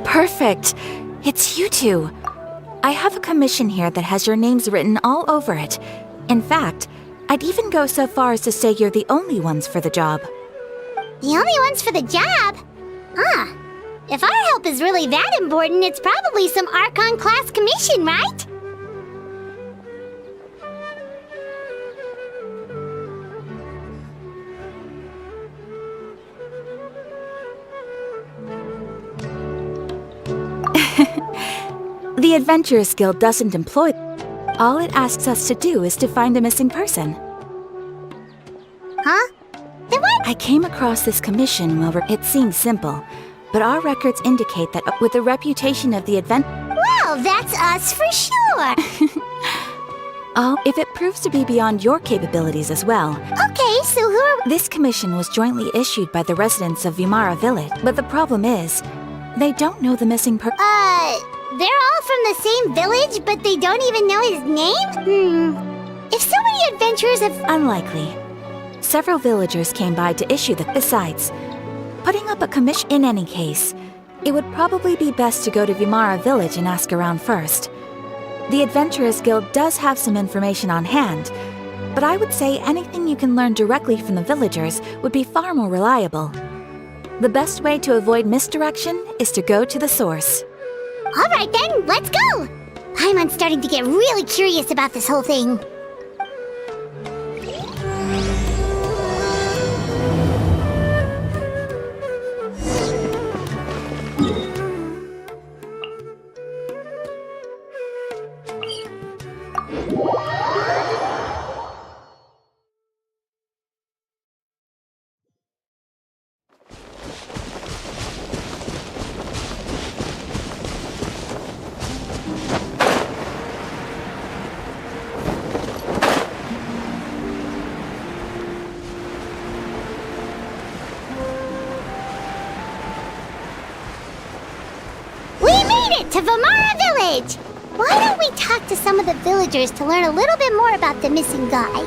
Perfect. It's you two. I have a commission here that has your names written all over it. In fact, I'd even go so far as to say you're the only ones for the job. The only ones for the job? If our help is really that important, it's probably some Archon class commission, right? The Adventurers Guild doesn't employ. All it asks us to do is to find a missing person. Huh? Then what? I came across this commission while it seems simple, but our records indicate that with the reputation of the Well, that's us for sure. If it proves to be beyond your capabilities as well. Okay, so who are... This commission was jointly issued by the residents of Vimara Village, but the problem is, they don't know the missing They're all from the same village, but they don't even know his name? If so many adventurers have... Unlikely. Several villagers came by to issue the... Besides, putting up a commission in any case, it would probably be best to go to Vimara Village and ask around first. The Adventurers Guild does have some information on hand, but I would say anything you can learn directly from the villagers would be far more reliable. The best way to avoid misdirection is to go to the source. All right then, let's go! I'm starting to get really curious about this whole thing. To Vimara Village! Why don't we talk to some of the villagers to learn a little bit more about the missing guy?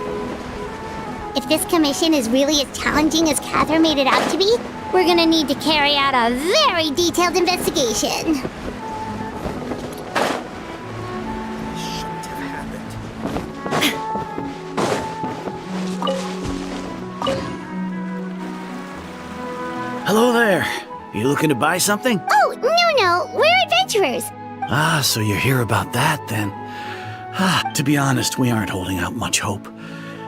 If this commission is really as challenging as Catherine made it out to be, we're gonna need to carry out a very detailed investigation. Hello there. You looking to buy something? Oh, no, we're adventurers. Ah, so you're here about that, then. To be honest, we aren't holding out much hope.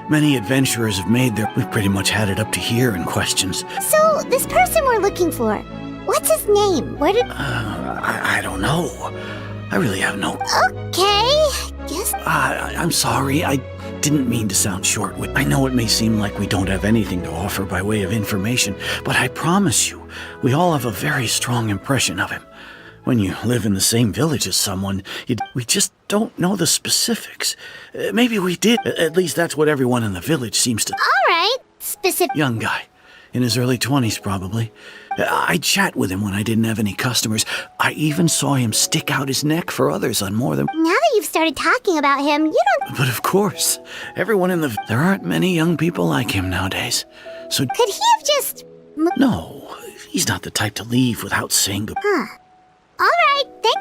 Many adventurers have made we've pretty much had it up to here in questions. So, this person we're looking for, what's his name? Where did... I don't know. I really have no... Okay, guess... I'm sorry, I didn't mean to sound short. I know it may seem like we don't have anything to offer by way of information, but I promise you, we all have a very strong impression of him. When you live in the same village as someone, we just don't know the specifics. Maybe we did. At least that's what everyone in the village seems to... All right, specific... Young guy. In his early 20s, probably. I'd chat with him when I didn't have any customers. I even saw him stick out his neck for others on more than... Now that you've started talking about him, you don't... But of course, everyone in the... There aren't many young people like him nowadays. So... Could he have just... No, he's not the type to leave without saying goodbye. Huh. All right, then.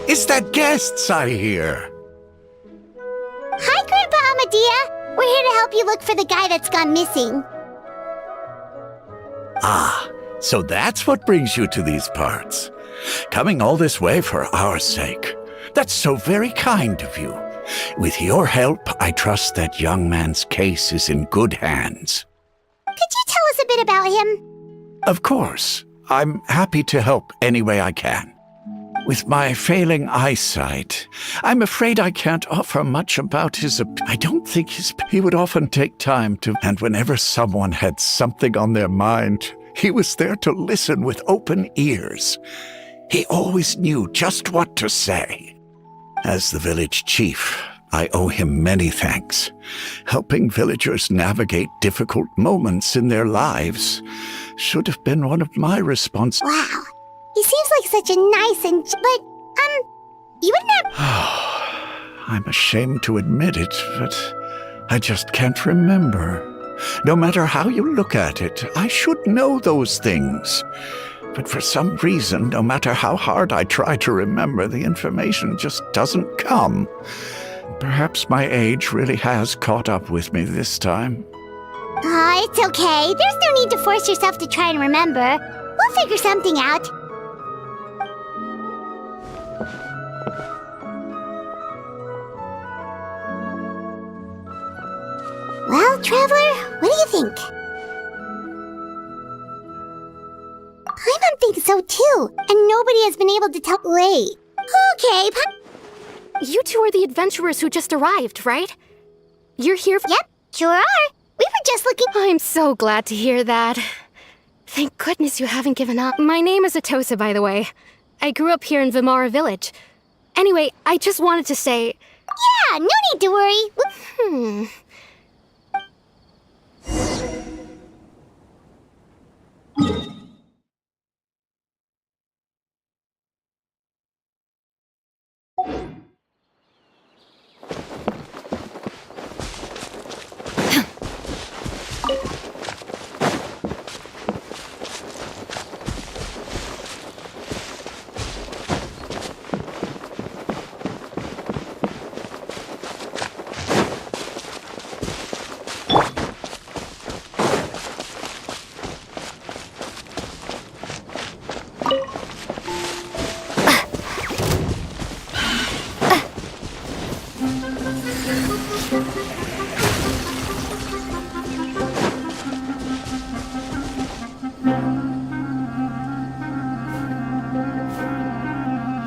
It's the guests I hear. Hi, Grandpa Amadea. We're here to help you look for the guy that's gone missing. Ah, so that's what brings you to these parts. Coming all this way for our sake. That's so very kind of you. With your help, I trust that young man's case is in good hands. Could you tell us a bit about him? Of course, I'm happy to help any way I can. With my failing eyesight, I'm afraid I can't offer much about I don't think he would often take time to, and whenever someone had something on their mind, he was there to listen with open ears. He always knew just what to say. As the village chief, I owe him many thanks. Helping villagers navigate difficult moments in their lives should have been one of my responsibilities. Wow. He seems like such a nice you wouldn't have... I'm ashamed to admit it, but I just can't remember. No matter how you look at it, I should know those things. But for some reason, no matter how hard I try to remember, the information just doesn't come. Perhaps my age really has caught up with me this time. It's okay. There's no need to force yourself to try and remember. We'll figure something out. Well, Traveler, what do you think? I don't think so, too. And nobody has been able to tell... Wait. Okay, You two are the adventurers who just arrived, right? You're here for... Yep, sure are. We were just looking... I'm so glad to hear that. Thank goodness you haven't given up. My name is Atosa, by the way. I grew up here in Vimara Village. Anyway, I just wanted to say... Yeah, no need to worry.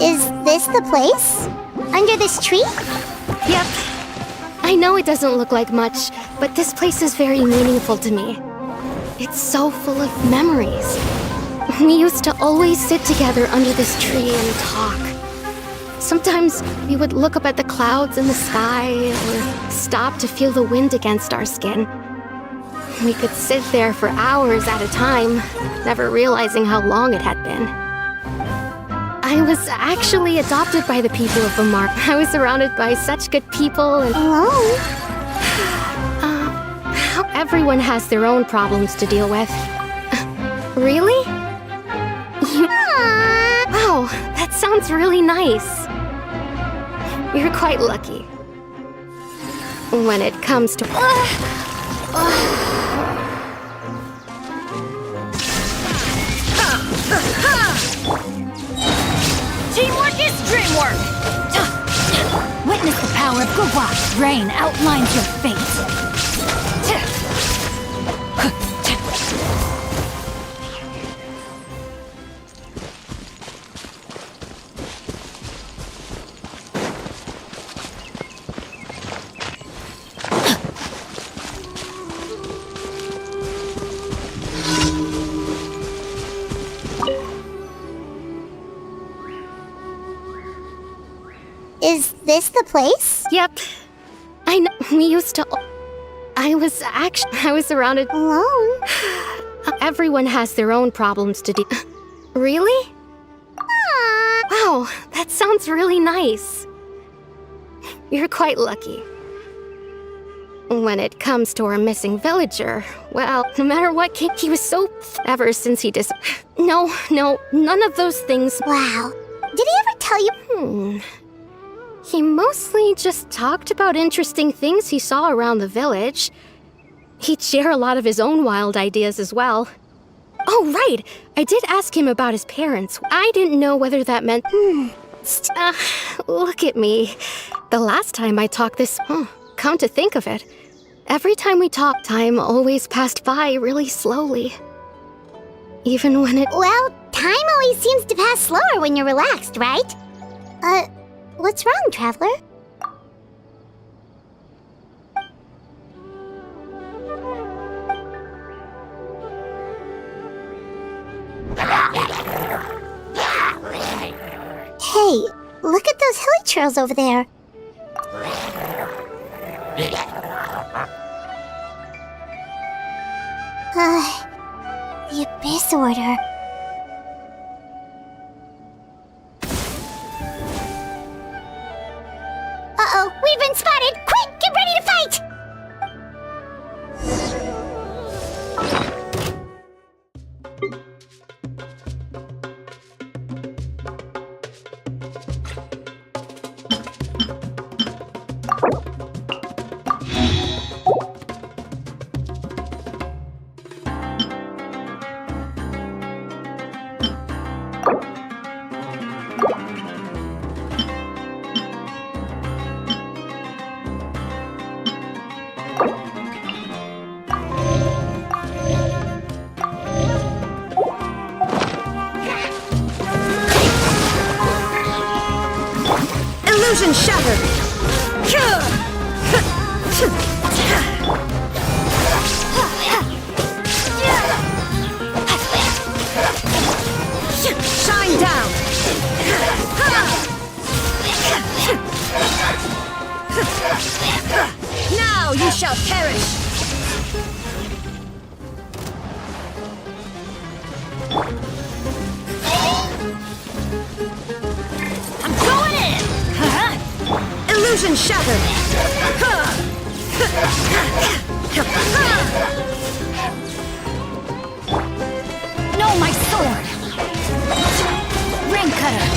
Is this the place? Under this tree? Yep. I know it doesn't look like much, but this place is very meaningful to me. It's so full of memories. We used to always sit together under this tree and talk. Sometimes we would look up at the clouds in the sky or stop to feel the wind against our skin. We could sit there for hours at a time, never realizing how long it had been. I was actually adopted by the people of Vimara. I was surrounded by such good people and... Alone? How everyone has their own problems to deal with. Really? Wow, that sounds really nice. You're quite lucky. When it comes to... Teamwork is dreamwork! Witness the power of Gawak's rain outlines your fate. Is this the place? Yep. I know. We used to... I was surrounded... Alone? Everyone has their own problems to deal... Really? Wow, that sounds really nice. You're quite lucky. When it comes to our missing villager, well, no matter what, he was so... Ever since he No, none of those things... Wow. Did he ever tell you... He mostly just talked about interesting things he saw around the village. He'd share a lot of his own wild ideas as well. Oh, right! I did ask him about his parents. I didn't know whether that meant... Look at me. The last time I talked this... come to think of it, every time we talked, time always passed by really slowly. even when it... Well, time always seems to pass slower when you're relaxed, right? What's wrong, Traveler? Hey, look at those hilly trails over there. The Abyss Order. Uh-oh, we've been spotted! Quick, get ready to fight! Illusion shattered! Shine down! Now you shall perish! I'm going in! Illusion shattered! No, my sword! Ring cutter!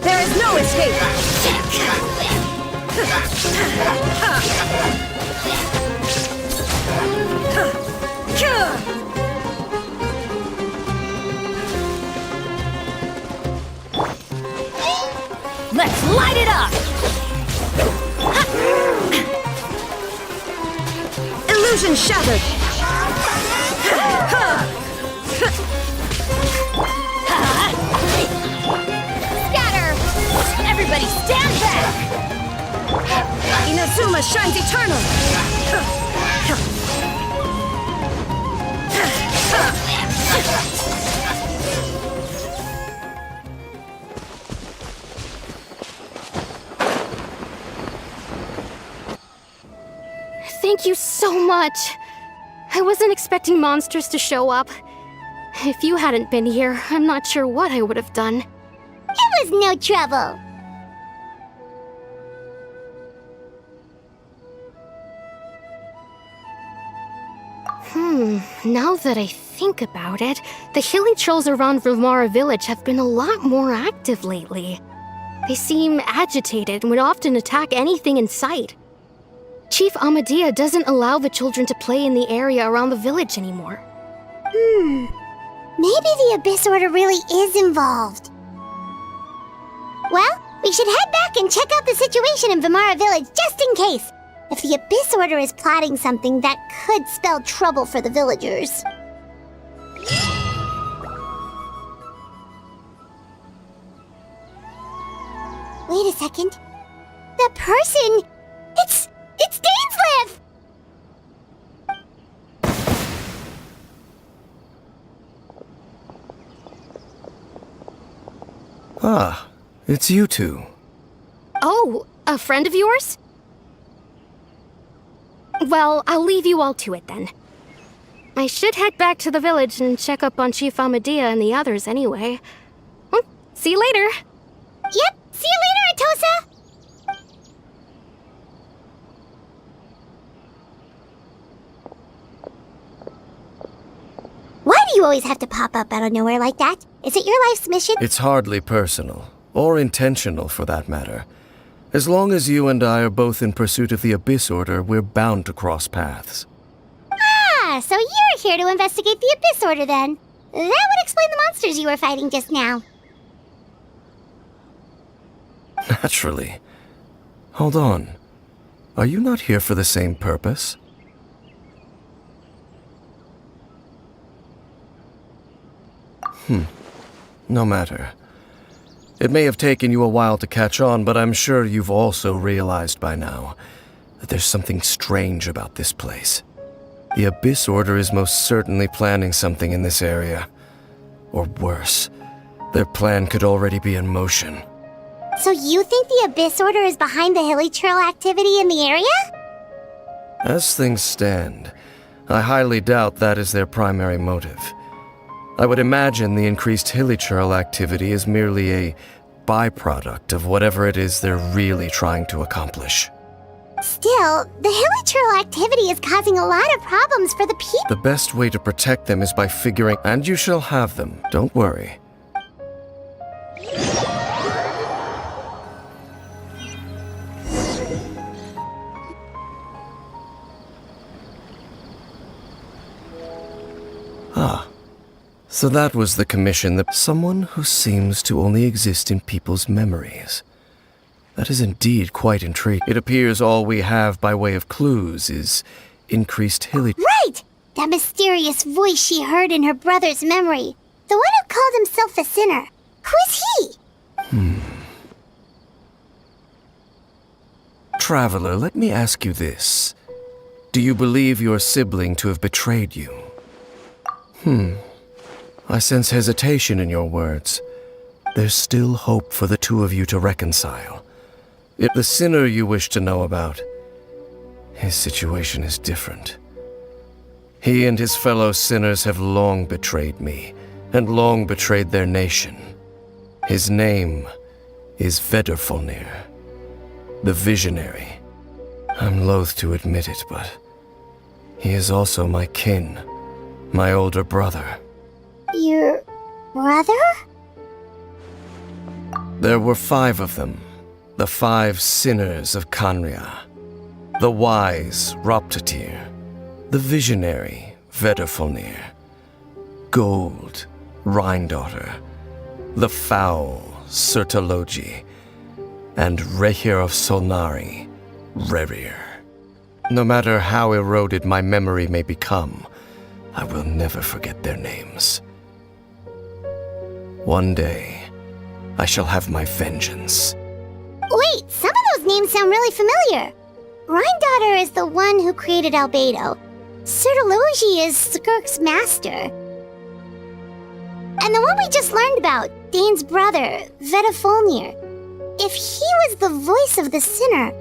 There is no escape! Let's light it up! Illusion shattered! Scatter! Everybody stand back! Inazuma shines eternal! Thank you so much. I wasn't expecting monsters to show up. If you hadn't been here, I'm not sure what I would have done. It was no trouble. Now that I think about it, the hilly trolls around Vimara village have been a lot more active lately. They seem agitated and would often attack anything in sight. Chief Amadea doesn't allow the children to play in the area around the village anymore. Maybe the Abyss Order really is involved. Well, we should head back and check out the situation in Vimara village just in case. If the Abyss Order is plotting something, that could spell trouble for the villagers. Wait a second. That person... It's Dainsleif! Ah, it's you two. Oh, a friend of yours? Well, I'll leave you all to it then. I should head back to the village and check up on Chief Amadea and the others anyway. Well, see you later. Yep, see you later, Atosa! Why do you always have to pop up out of nowhere like that? Is it your life's mission? It's hardly personal, or intentional for that matter. As long as you and I are both in pursuit of the Abyss Order, we're bound to cross paths. Ah, so you're here to investigate the Abyss Order then. That would explain the monsters you were fighting just now. Naturally. Hold on. Are you not here for the same purpose? No matter. It may have taken you a while to catch on, but I'm sure you've also realized by now that there's something strange about this place. The Abyss Order is most certainly planning something in this area. Or worse, their plan could already be in motion. So you think the Abyss Order is behind the hilly trail activity in the area? As things stand, I highly doubt that is their primary motive. I would imagine the increased hilichurl activity is merely a byproduct of whatever it is they're really trying to accomplish. Still, the hilichurl activity is causing a lot of problems for the people. The best way to protect them is by figuring, and you shall have them, don't worry. So that was the commission, that someone who seems to only exist in people's memories. That is indeed quite intriguing. It appears all we have by way of clues is increased hilly... Right! That mysterious voice she heard in her brother's memory. The one who called himself a sinner. Who is he? Traveler, let me ask you this. Do you believe your sibling to have betrayed you? I sense hesitation in your words. There's still hope for the two of you to reconcile. If the sinner you wish to know about, his situation is different. He and his fellow sinners have long betrayed me, and long betrayed their nation. His name is Vedrfolnir, the Visionary. I'm loath to admit it, but he is also my kin, my older brother. Your brother? There were 5 of them, the 5 sinners of Kanria. The wise Roptatir, the visionary Vedrfolnir, Gold Rhindaughter, the foul Sertologi, and Rehir of Solnari, Rerir. No matter how eroded my memory may become, I will never forget their names. One day, I shall have my vengeance. Wait, some of those names sound really familiar. Rhindaughter is the one who created Albedo. Sertologi is Skirk's master. And the one we just learned about, Dane's brother, Vedrfolnir. If he was the voice of the sinner,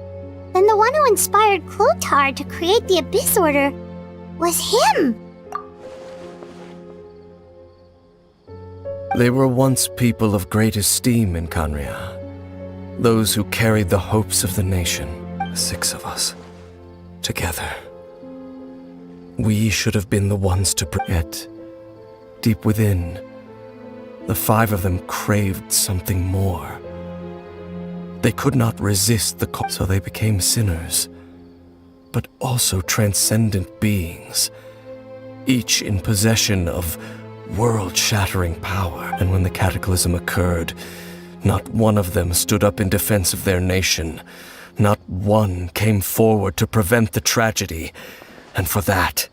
then the one who inspired Clothar to create the Abyss Order was him. They were once people of great esteem in Kanria. Those who carried the hopes of the nation, the 6 of us, together. We should have been the ones to yet, deep within, the 5 of them craved something more. They could not resist the call, so they became sinners, but also transcendent beings, each in possession of world-shattering power. And when the cataclysm occurred, not one of them stood up in defense of their nation. Not one came forward to prevent the tragedy. And for that,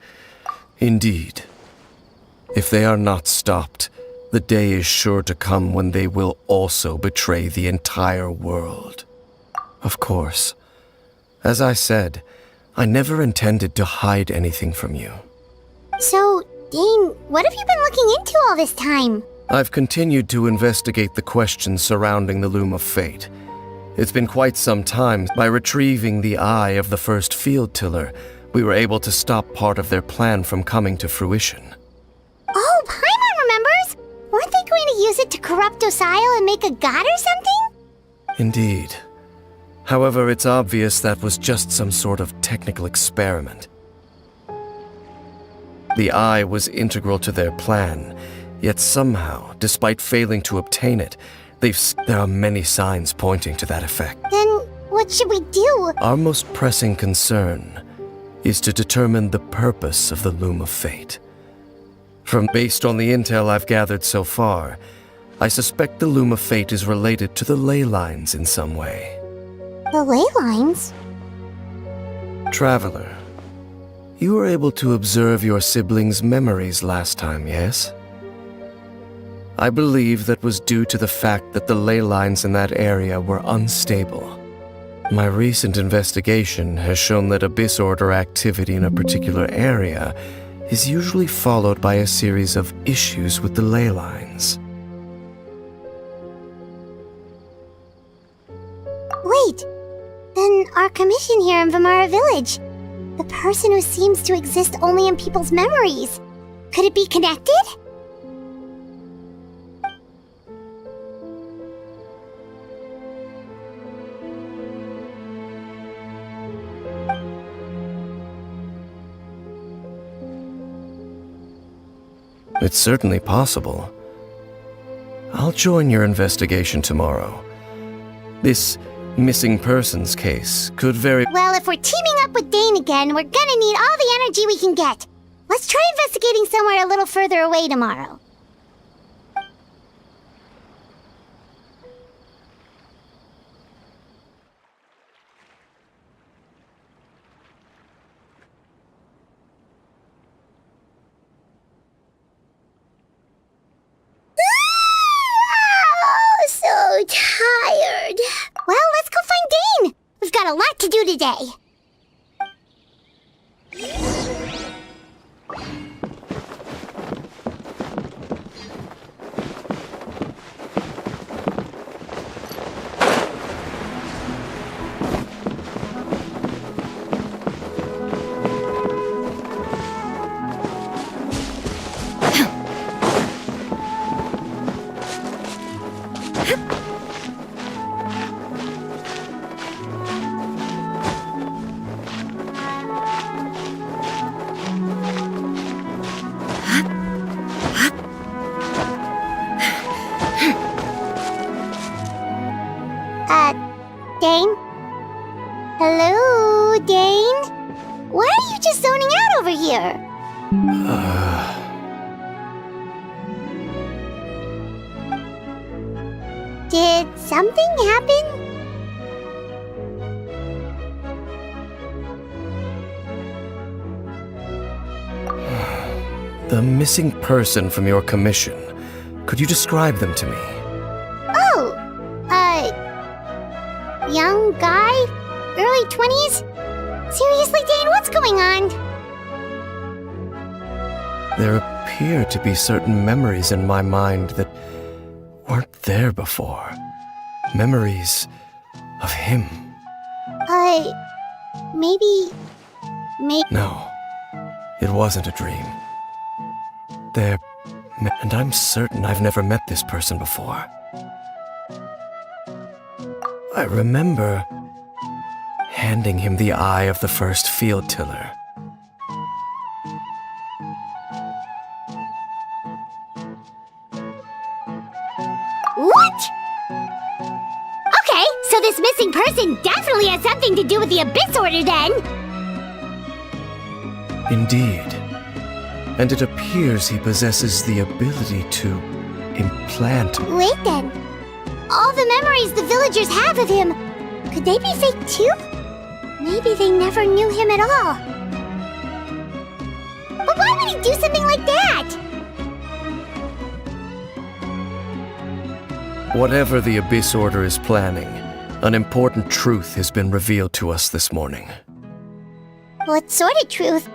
indeed, if they are not stopped, the day is sure to come when they will also betray the entire world. Of course, as I said, I never intended to hide anything from you. So, Dane, what have you been looking into all this time? I've continued to investigate the questions surrounding the Loom of Fate. It's been quite some time. By retrieving the eye of the first field tiller, we were able to stop part of their plan from coming to fruition. Oh, Paimon remembers! Weren't they going to use it to corrupt Docile and make a god or something? Indeed. However, it's obvious that was just some sort of technical experiment. The eye was integral to their plan, yet somehow, despite failing to obtain it, there are many signs pointing to that effect. Then, what should we do? Our most pressing concern is to determine the purpose of the Loom of Fate. Based on the intel I've gathered so far, I suspect the Loom of Fate is related to the ley lines in some way. The ley lines? Traveler, you were able to observe your siblings' memories last time, yes? I believe that was due to the fact that the ley lines in that area were unstable. My recent investigation has shown that Abyss Order activity in a particular area is usually followed by a series of issues with the ley lines. Wait, then our commission here in Vimara Village, the person who seems to exist only in people's memories, could it be connected? It's certainly possible. I'll join your investigation tomorrow. This missing persons case could very— Well, if we're teaming up with Dane again, we're gonna need all the energy we can get. Let's try investigating somewhere a little further away tomorrow. So tired. Well, let's go find Dane. We've got a lot to do today. Dane? Hello, Dane? Why are you just zoning out over here? Did something happen? The missing person from your commission. Could you describe them to me? Oh, young guy? Early 20s? Seriously, Dane, what's going on? There appear to be certain memories in my mind that weren't there before. Memories of him. Maybe... No, it wasn't a dream. And I'm certain I've never met this person before. I remember handing him the eye of the first field tiller. What? Okay, so this missing person definitely has something to do with the Abyss Order then! Indeed. And it appears he possesses the ability to implant. Wait then. All the memories the villagers have of him, could they be fake too? Maybe they never knew him at all. But why would he do something like that? Whatever the Abyss Order is planning, an important truth has been revealed to us this morning. What sort of truth?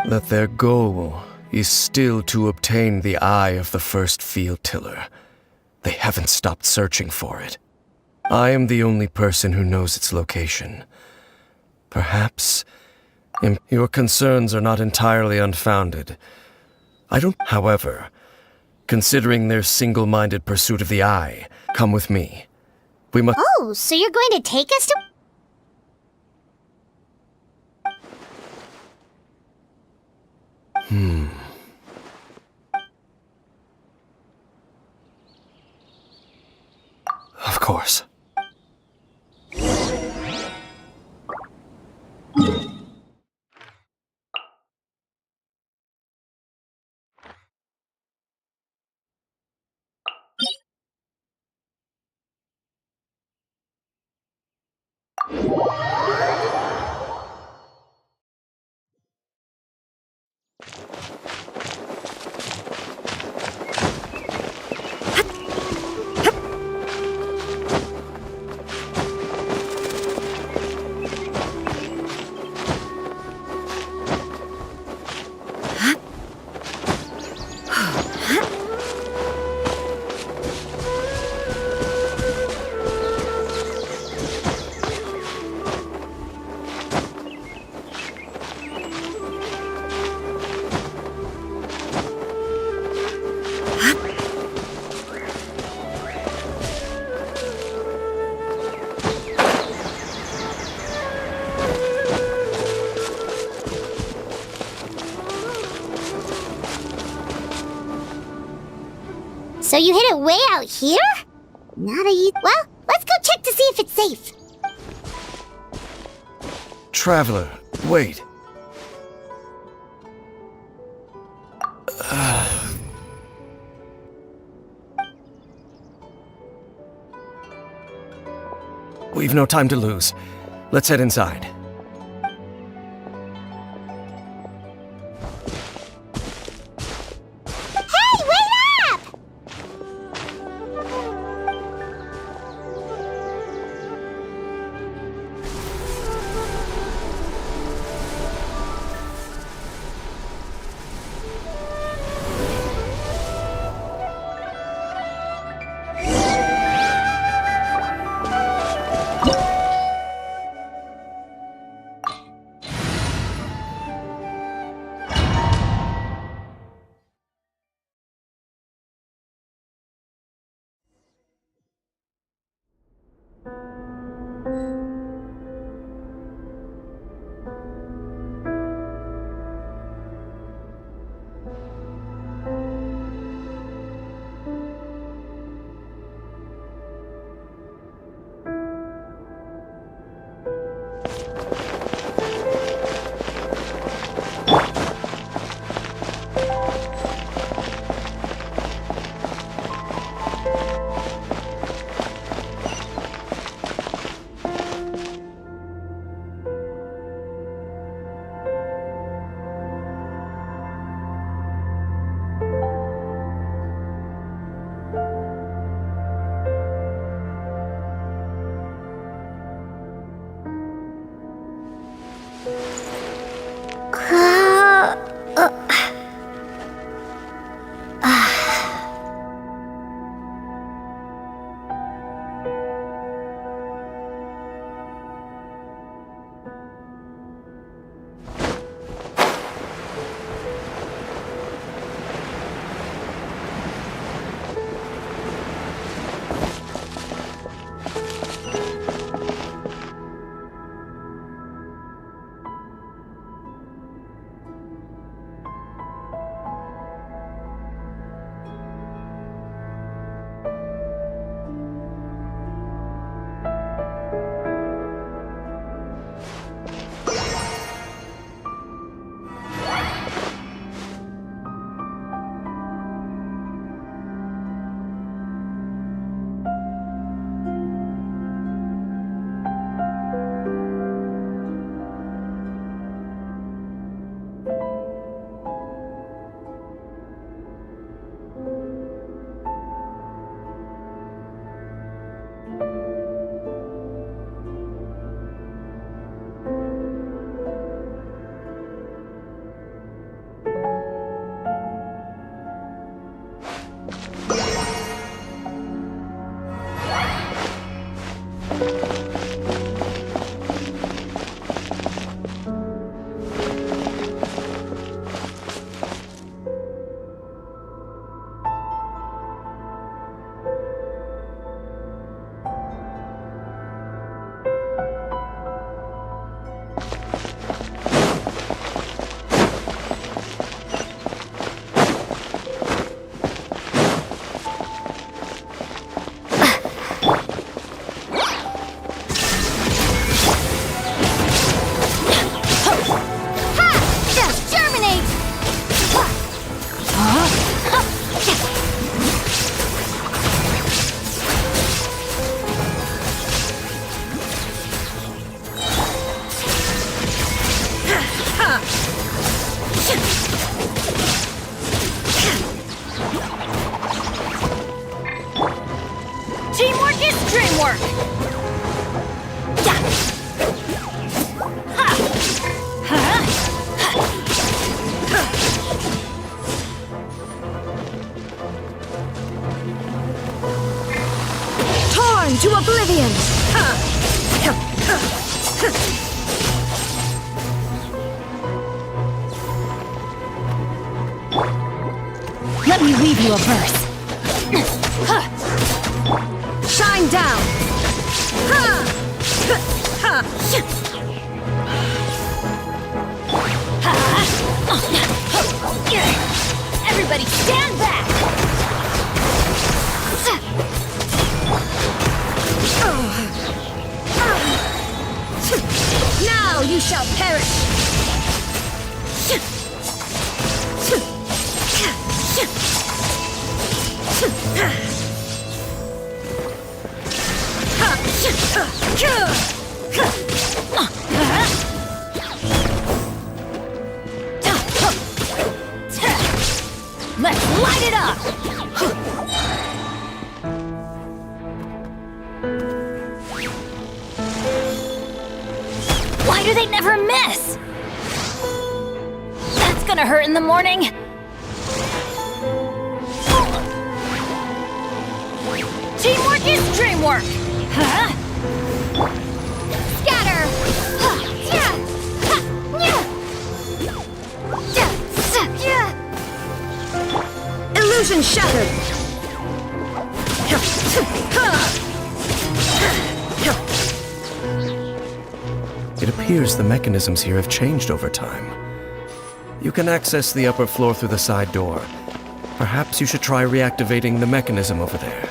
That their goal is still to obtain the eye of the first field tiller. They haven't stopped searching for it. I am the only person who knows its location. Perhaps your concerns are not entirely unfounded. However, considering their single-minded pursuit of the eye, come with me. We must— Oh, so you're going to take us to... Of course. So you hid it way out here? Not a... Well, let's go check to see if it's safe. Traveler, wait. We've no time to lose. Let's head inside. Hey, wait up! To oblivion! Let me weave you a verse. Shine down! Everybody stand back! shall perish! Let's light it up! Why do they never miss? That's gonna hurt in the morning. Teamwork is dreamwork! Huh? Scatter! Illusion shattered! It appears the mechanisms here have changed over time. You can access the upper floor through the side door. Perhaps you should try reactivating the mechanism over there.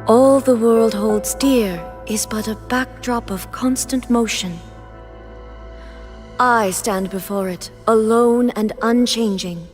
All the world holds dear is but a backdrop of constant motion. I stand before it, alone and unchanging.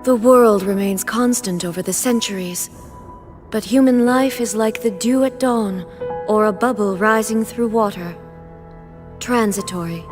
The world remains constant over the centuries, but human life is like the dew at dawn, or a bubble rising through water. Transitory.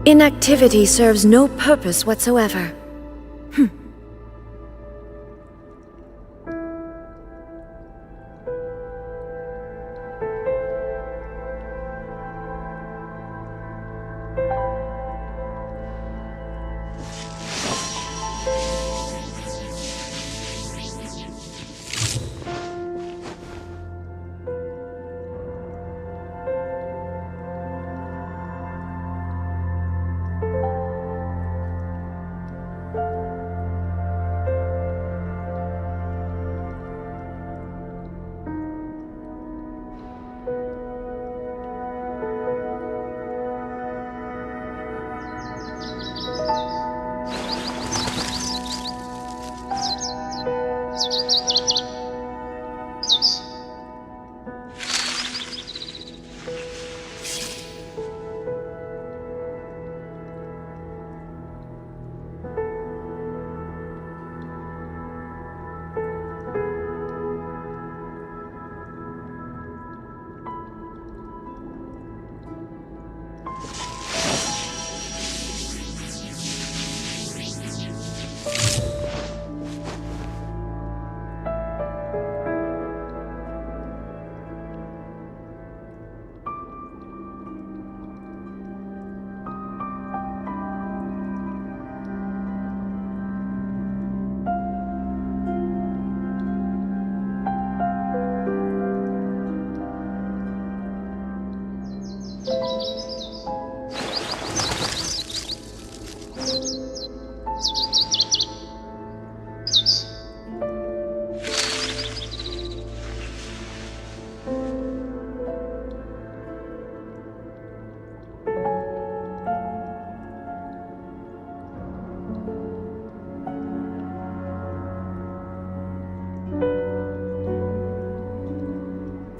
Inactivity serves no purpose whatsoever.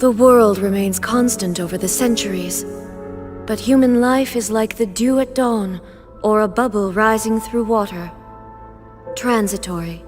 The world remains constant over the centuries, but human life is like the dew at dawn, or a bubble rising through water. Transitory.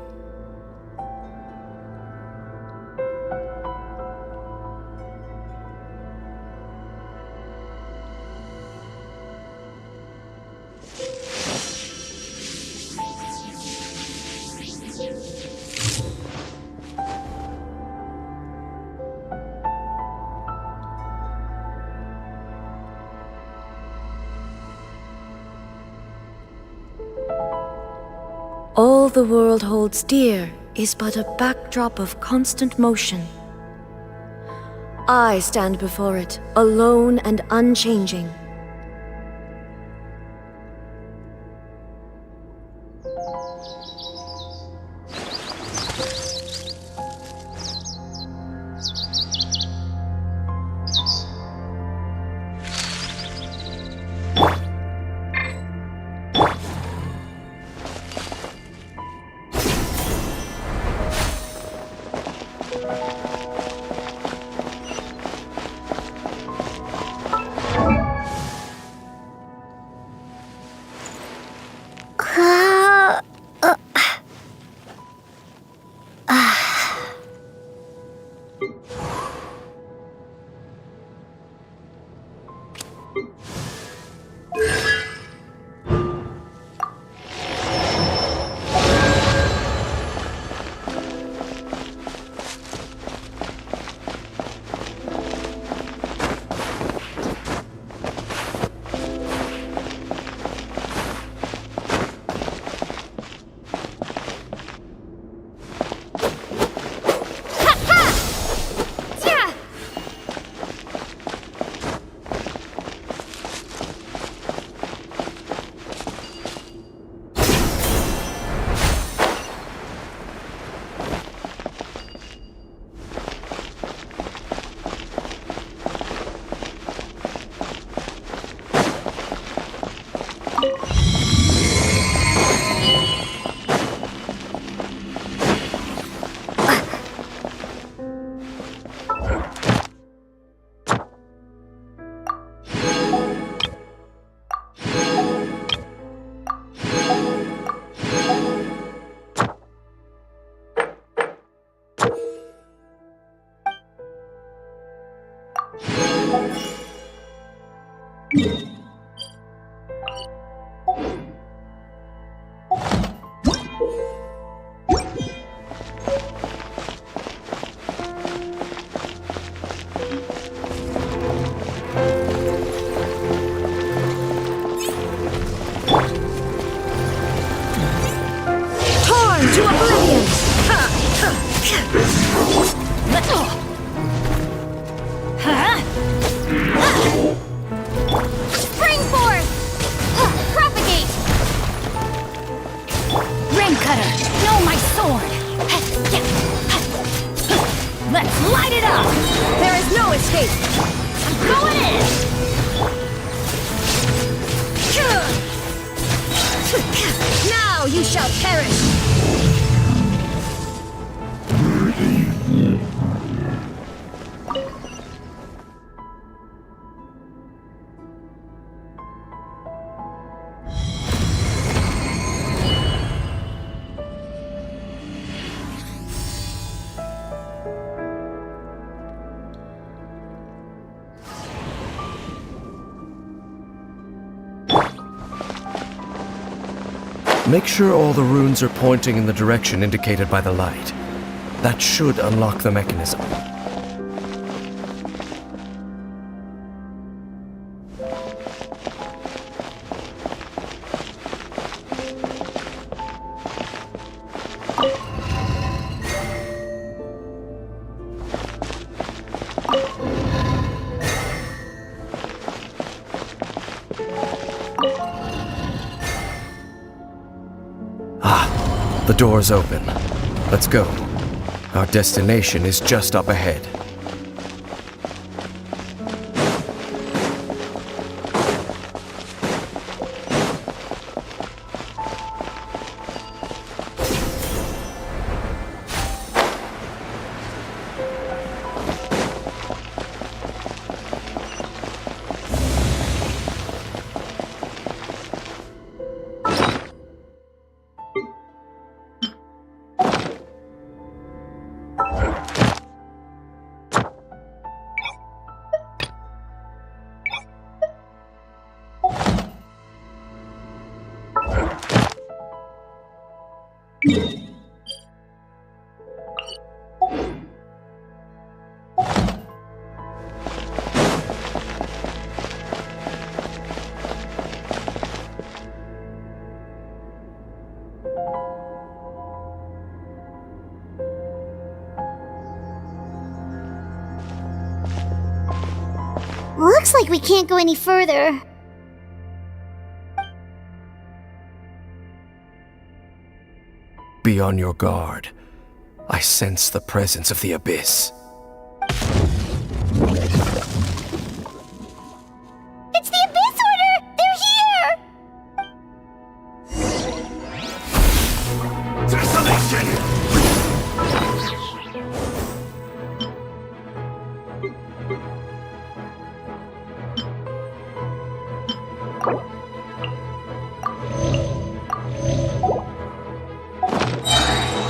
All the world holds dear is but a backdrop of constant motion. I stand before it, alone and unchanging. shall perish! Make sure all the runes are pointing in the direction indicated by the light. That should unlock the mechanism. The door's open. Let's go. Our destination is just up ahead. Looks like we can't go any further. Be on your guard. I sense the presence of the abyss. It's the Abyss Order! They're here!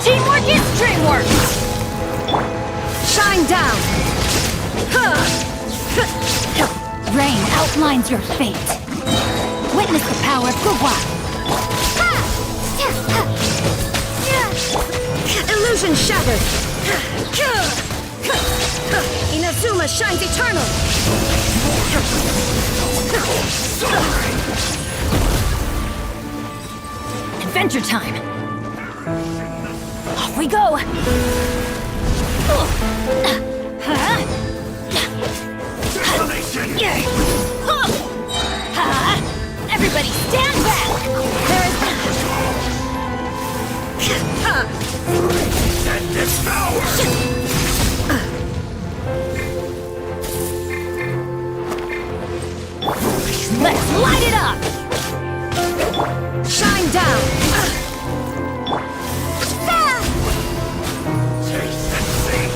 Teamwork is dreamwork! Shine down! Rain outlines your fate. Witness the power of Gugwa. Illusion shattered. Inazuma shines eternal. Adventure time. Off we go! Everybody stand back! There is... Send this power! Let's light it up! Shine down! Taste and see!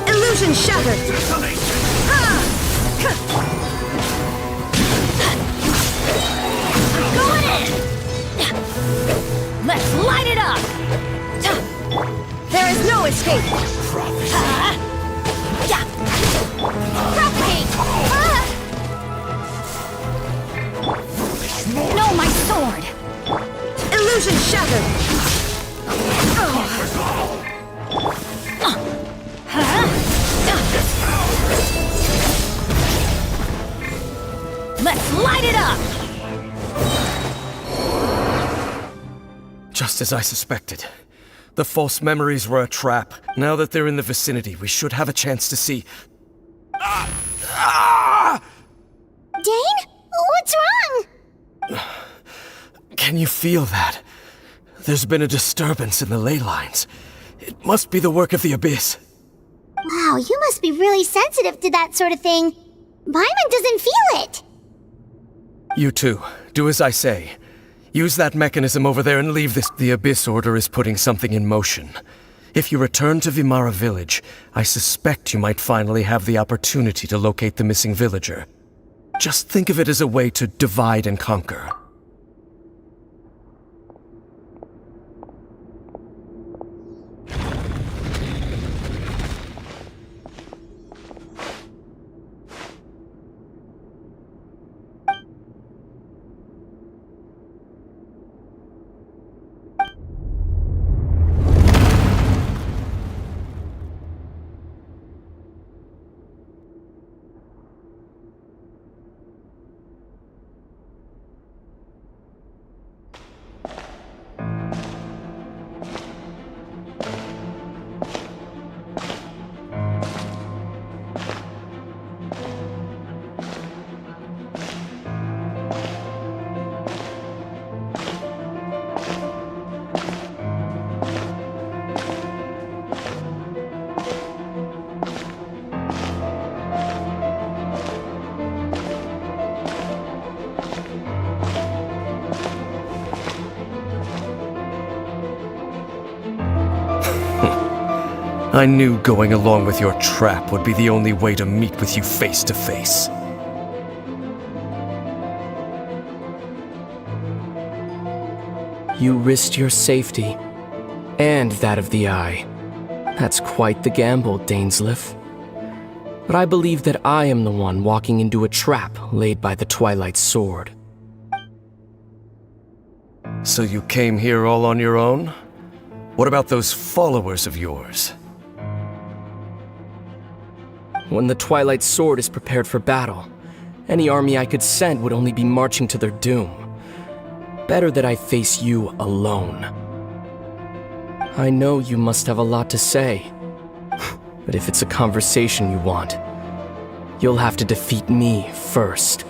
Illusion shattered! I'm going in! Let's light it up! There is no escape! Propagate! No, my sword! Illusion shattered! Let's light it up! Just as I suspected. The false memories were a trap. Now that they're in the vicinity, we should have a chance to see... Dane? What's wrong? Can you feel that? There's been a disturbance in the ley lines. It must be the work of the abyss. Wow, you must be really sensitive to that sort of thing. Paimon doesn't feel it. You too. Do as I say. Use that mechanism over there and leave this. The Abyss Order is putting something in motion. If you return to Vimara Village, I suspect you might finally have the opportunity to locate the missing villager. Just think of it as a way to divide and conquer. I knew going along with your trap would be the only way to meet with you face to face. You risked your safety, and that of the Eye. That's quite the gamble, Dainsleif. But I believe that I am the one walking into a trap laid by the Twilight Sword. So you came here all on your own? What about those followers of yours? When the Twilight Sword is prepared for battle, any army I could send would only be marching to their doom. Better that I face you alone. I know you must have a lot to say, but if it's a conversation you want, you'll have to defeat me first.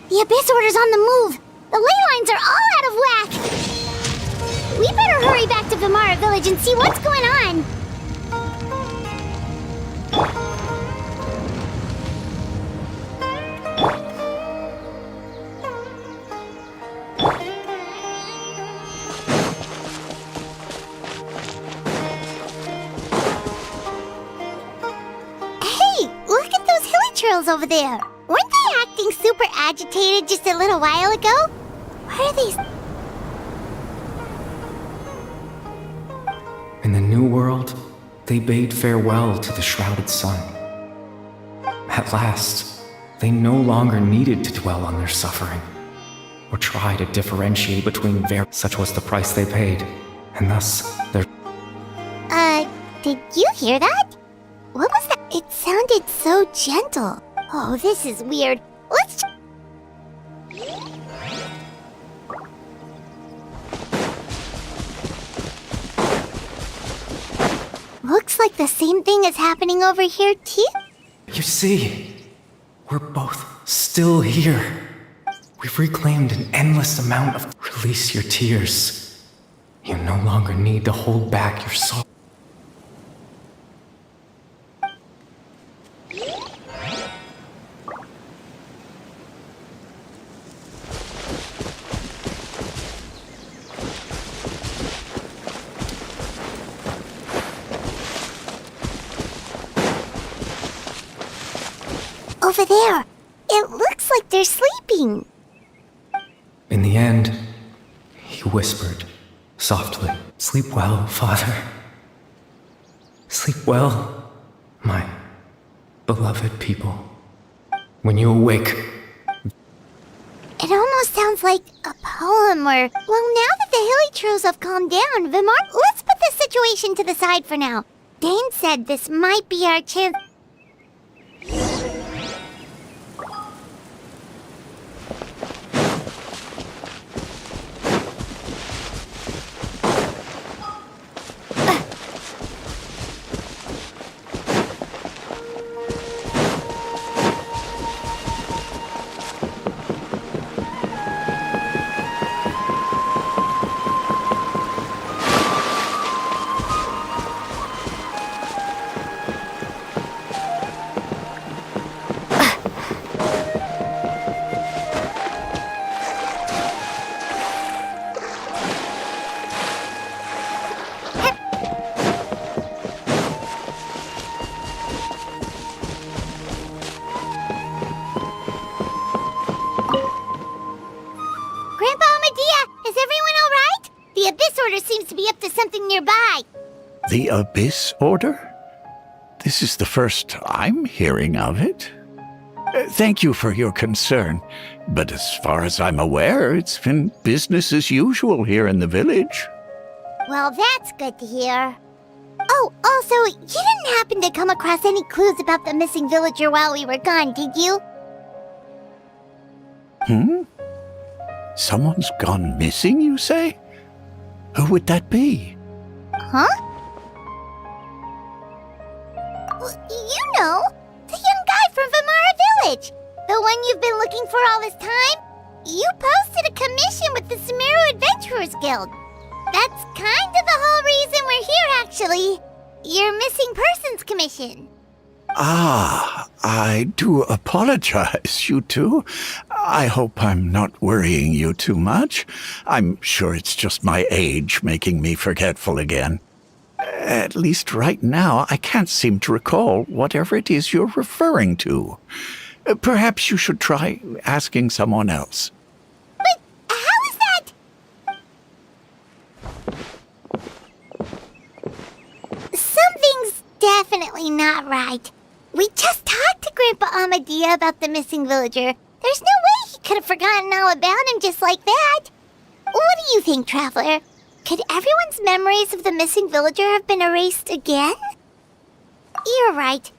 The Abyss Order's on the move. The ley lines are all out of whack. We better hurry back to Vimara Village and see what's going on. Hey, look at those hilly trails over there. Weren't they acting super agitated just a little while ago? Why are they... In the New World, they bade farewell to the shrouded sun. At last, they no longer needed to dwell on their suffering, or try to differentiate between such was the price they paid, and thus their... Did you hear that? What was that? It sounded so gentle. Oh, this is weird. Let's... Looks like the same thing is happening over here, too. You see, we're both still here. We've reclaimed an endless amount of... Release your tears. You no longer need to hold back your soul. Over there. It looks like they're sleeping. In the end, he whispered, softly, "Sleep well, Father. Sleep well, my beloved people. When you awake..." It almost sounds like a poem or... Well, now that the hilly trails have calmed down, let's put this situation to the side for now. Dane said this might be our chance... something nearby. The Abyss Order? This is the first I'm hearing of it. Thank you for your concern, but as far as I'm aware, it's been business as usual here in the village. Well, that's good to hear. Oh, also, you didn't happen to come across any clues about the missing villager while we were gone, did you? Someone's gone missing, you say? Who would that be? Huh? Well, you know, the young guy from Vimara Village. The one you've been looking for all this time. You posted a commission with the Sumeru Adventurers Guild. That's kind of the whole reason we're here, actually. Your missing persons commission. Ah, I do apologize, you two. I hope I'm not worrying you too much. I'm sure it's just my age making me forgetful again. At least right now, I can't seem to recall whatever it is you're referring to. Perhaps you should try asking someone else. But how is that? Something's definitely not right. We just talked to Grandpa Amadia about the missing villager. There's no way he could have forgotten all about him just like that. What do you think, Traveler? Could everyone's memories of the missing villager have been erased again? You're right.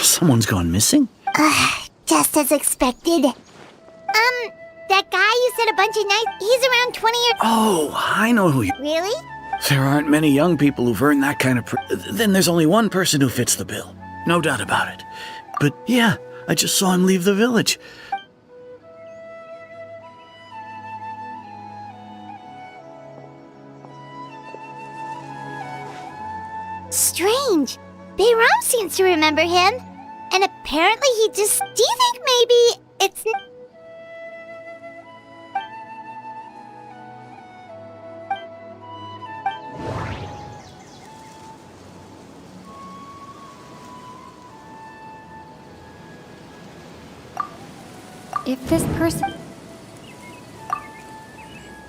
Someone's gone missing? Just as expected. That guy you said a bunch of nights, he's around 20 years... Oh, I know who you... Really? There aren't many young people who've earned that kind of... Then there's only one person who fits the bill. No doubt about it. But yeah, I just saw him leave the village. Strange. Bayram seems to remember him. And apparently he just... Do you think maybe it's...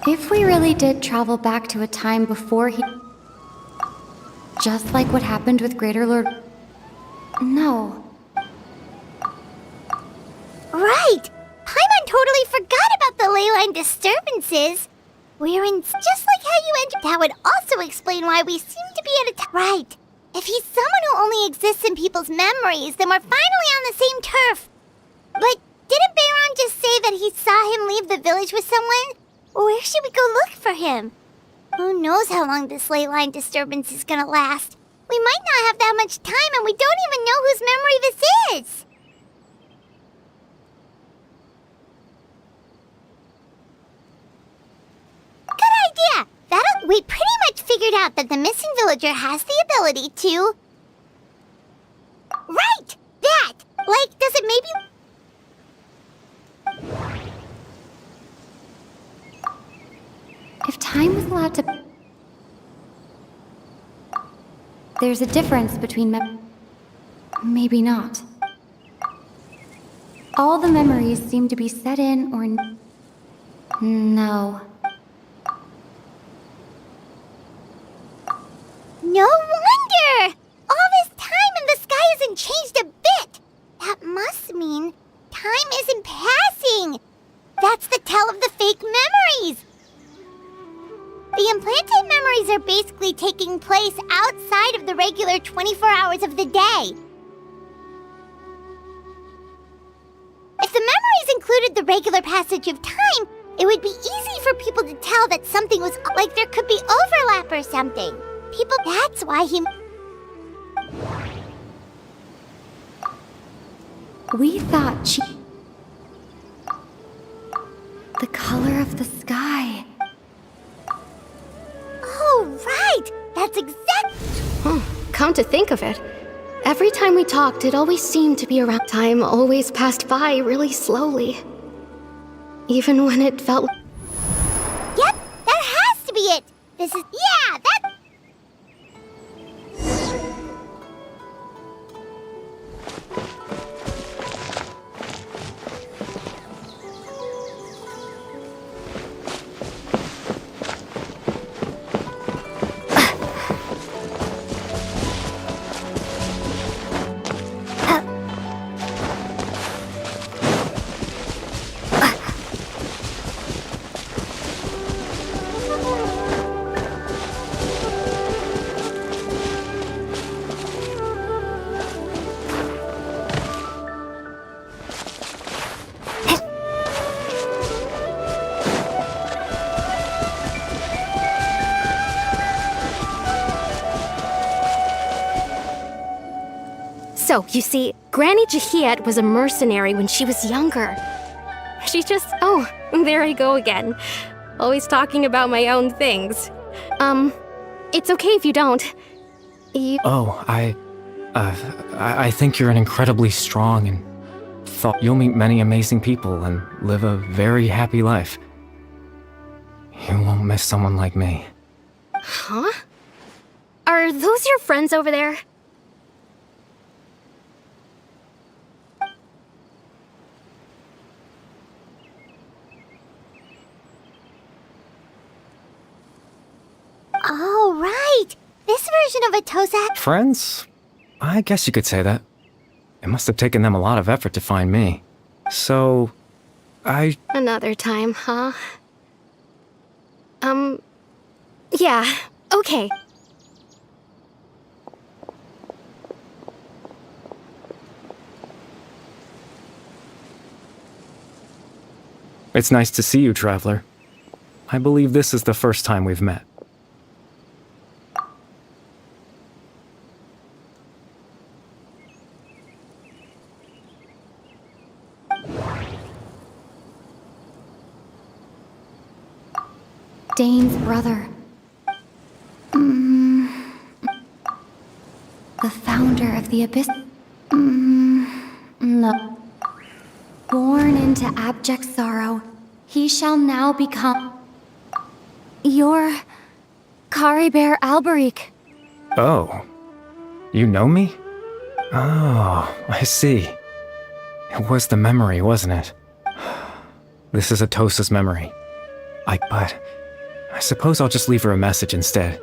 If we really did travel back to a time before he... Just like what happened with Greater Lord... No. Right! Paimon totally forgot about the ley line disturbances. We're in... Just like how you entered... That would also explain why we seem to be at a... Right. If he's someone who only exists in people's memories, then we're finally on the same turf. But didn't Bayron just say that he saw him leave the village with someone? Where should we go look for him? Who knows how long this ley line disturbance is gonna last? We might not have that much time, and we don't even know whose memory this is. Good idea! We pretty much figured out that the missing villager has the ability to... Right! That! Like, does it maybe... If time was allowed to... There's a difference between maybe not. All the memories seem to be set in or... No. No wonder! All this time and the sky hasn't changed a bit! That must mean time isn't passing! That's the tell of the fake memories! The implanted memories are basically taking place outside of the regular 24 hours of the day. If the memories included the regular passage of time, it would be easy for people to tell that something was like there could be overlap or something. That's why he... We thought she... The color of the sky. Oh, right! come to think of it, every time we talked, it always seemed to be around. Time always passed by really slowly. Even when it felt. Yep, that has to be it. This is, yeah, that... So, you see, Granny Jahiet was a mercenary when she was younger. She just... Oh, there I go again. Always talking about my own things. It's okay if you don't. Oh, I think you're an incredibly strong and thought you'll meet many amazing people and live a very happy life. You won't miss someone like me. Huh? Are those your friends over there? Oh, right! This version of Atosa... Friends? I guess you could say that. It must have taken them a lot of effort to find me. So, Another time, huh? Yeah, okay. It's nice to see you, Traveler. I believe this is the first time we've met. Dane's brother. The founder of the Abyss. No. Born into abject sorrow, he shall now become... Your... Caribert Alberic. Oh. You know me? Oh, I see. It was the memory, wasn't it? This is Atosa's memory. But I suppose I'll just leave her a message instead.